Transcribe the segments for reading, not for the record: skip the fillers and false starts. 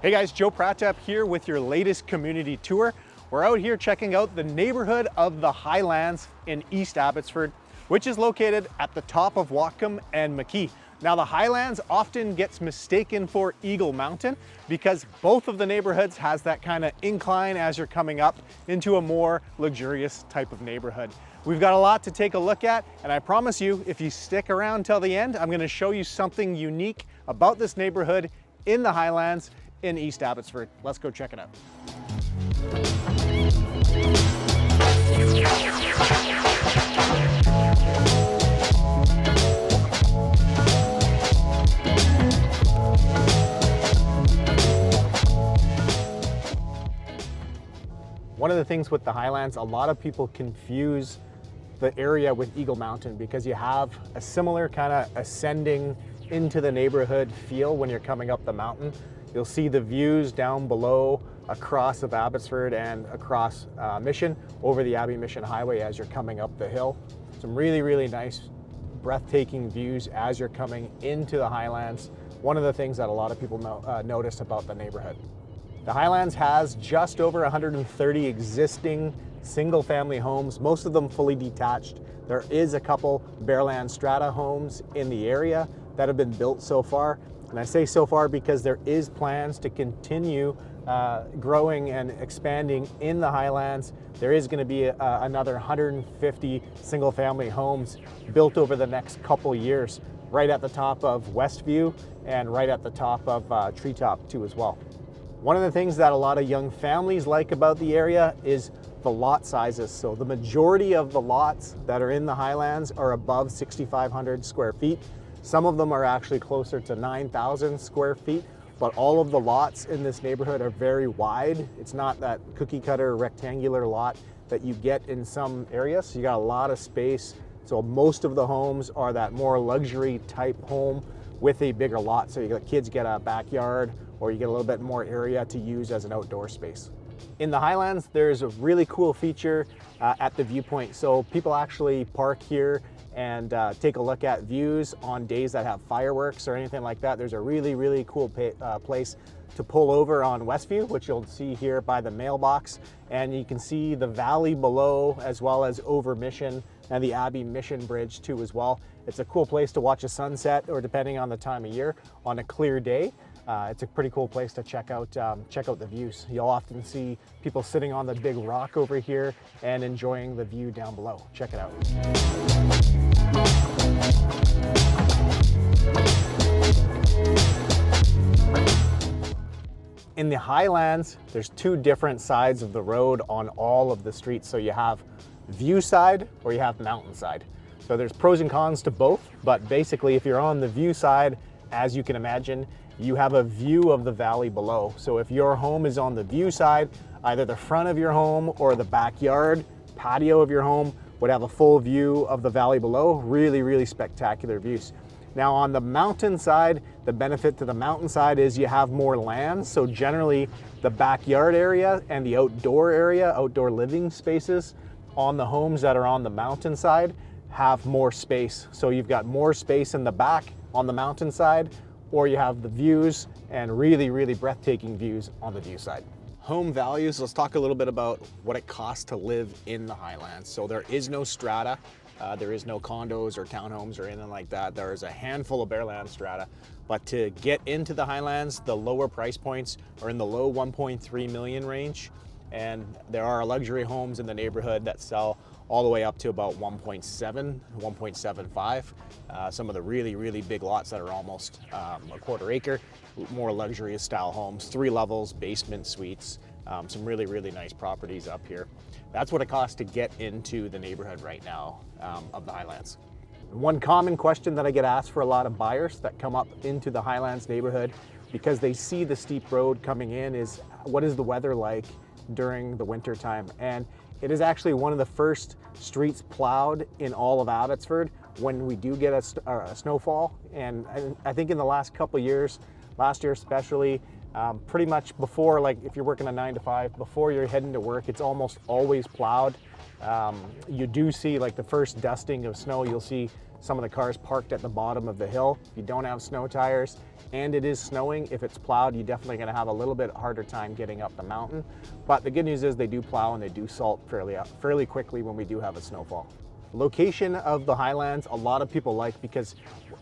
Hey guys, Joe Pratap here with your latest community tour. We're out here checking out the neighborhood of the Highlands in East Abbotsford, which is located at the top of Whatcom and McKee. Now the Highlands often gets mistaken for Eagle Mountain because both of the neighborhoods has that kind of incline as you're coming up into a more luxurious type of neighborhood. We've got a lot to take a look at, and I promise you, if you stick around till the end, I'm going to show you something unique about this neighborhood in the Highlands in East Abbotsford. Let's go check it out. One of the things with the Highlands, a lot of people confuse the area with Eagle Mountain because you have a similar kind of ascending into the neighborhood feel when you're coming up the mountain. You'll see the views down below across of Abbotsford and across Mission over the Abbey Mission Highway as you're coming up the hill. Some really nice breathtaking views as you're coming into the Highlands. One of the things that a lot of people notice about the neighborhood. The Highlands has just over 130 existing single family homes, most of them fully detached. There is a couple Bearland Strata homes in the area that have been built so far. And I say so far because there is plans to continue growing and expanding in the Highlands. There is going to be another 150 single family homes built over the next couple years, right at the top of Westview and right at the top of Treetop too as well. One of the things that a lot of young families like about the area is the lot sizes. So the majority of the lots that are in the Highlands are above 6,500 square feet. Some of them are actually closer to 9,000 square feet, but all of the lots in this neighborhood are very wide. It's not that cookie cutter rectangular lot that you get in some areas. So you got a lot of space. So most of the homes are that more luxury type home with a bigger lot. So your kids get a backyard or you get a little bit more area to use as an outdoor space. In the Highlands, there's a really cool feature at the viewpoint. So people actually park here and take a look at views on days that have fireworks or anything like that. There's a really cool place to pull over on Westview, which you'll see here by the mailbox. And you can see the valley below as well as over Mission and the Abbey Mission Bridge too as well. It's a cool place to watch a sunset or depending on the time of year on a clear day. It's a pretty cool place to check out the views. You'll often see people sitting on the big rock over here and enjoying the view down below. Check it out. In the Highlands, there's two different sides of the road on all of the streets. So you have view side or you have mountain side. So there's pros and cons to both, but basically if you're on the view side, as you can imagine, you have a view of the valley below. So if your home is on the view side, either the front of your home or the backyard patio of your home would have a full view of the valley below. Really spectacular views. Now on the mountain side, the benefit to the mountain side is you have more land. So generally the backyard area and the outdoor area, outdoor living spaces on the homes that are on the mountain side have more space. So you've got more space in the back on the mountain side, or you have the views and really breathtaking views on the view side. Home values, let's talk a little bit about what it costs to live in the Highlands. So there is no strata, there is no condos or townhomes or anything like that. There is a handful of Bearland Strata, but to get into the Highlands, the lower price points are in the low 1.3 million range. And there are luxury homes in the neighborhood that sell all the way up to about 1.7, 1.75. Some of the really big lots that are almost a quarter acre, more luxurious style homes, 3 levels, basement suites, some really nice properties up here. That's what it costs to get into the neighborhood right now of the Highlands. One common question that I get asked for a lot of buyers that come up into the Highlands neighborhood because they see the steep road coming in is, what is the weather like during the winter time? And it is actually one of the first streets plowed in all of Abbotsford when we do get a snowfall. And I think in the last couple of years, last year especially, pretty much before, like if you're working a 9 to 5, before you're heading to work, it's almost always plowed. You do see like the first dusting of snow, you'll see some of the cars parked at the bottom of the hill. If you don't have snow tires and it is snowing, if it's plowed, you're definitely gonna have a little bit harder time getting up the mountain. But the good news is they do plow and they do salt fairly quickly when we do have a snowfall. Location of the Highlands, a lot of people like, because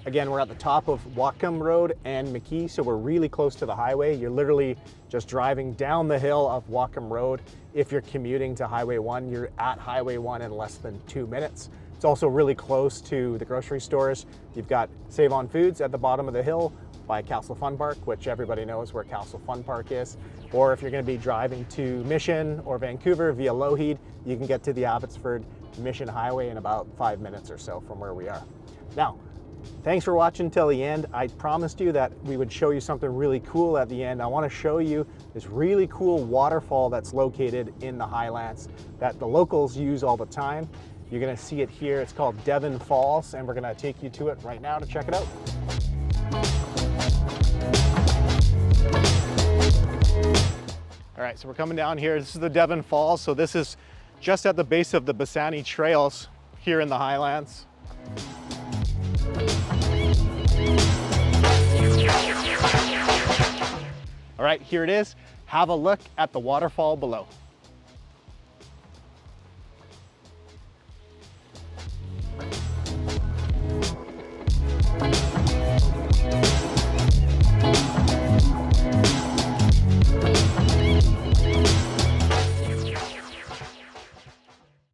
again, we're at the top of Whatcom Road and McKee, so we're really close to the highway. You're literally just driving down the hill of Whatcom Road. If you're commuting to Highway 1, you're at Highway 1 in less than 2 minutes. It's also really close to the grocery stores. You've got Save On Foods at the bottom of the hill by Castle Fun Park, which everybody knows where Castle Fun Park is. Or if you're gonna be driving to Mission or Vancouver via Lougheed, you can get to the Abbotsford Mission Highway in about 5 minutes or so from where we are. Now, thanks for watching till the end. I promised you that we would show you something really cool at the end. I want to show you this really cool waterfall that's located in the Highlands that the locals use all the time. You're going to see it here. It's called Devon Falls, and we're going to take you to it right now to check it out. All right, so we're coming down here. This is the Devon Falls. So this is just at the base of the Bessani Trails here in the Highlands. All right, here it is. Have a look at the waterfall below.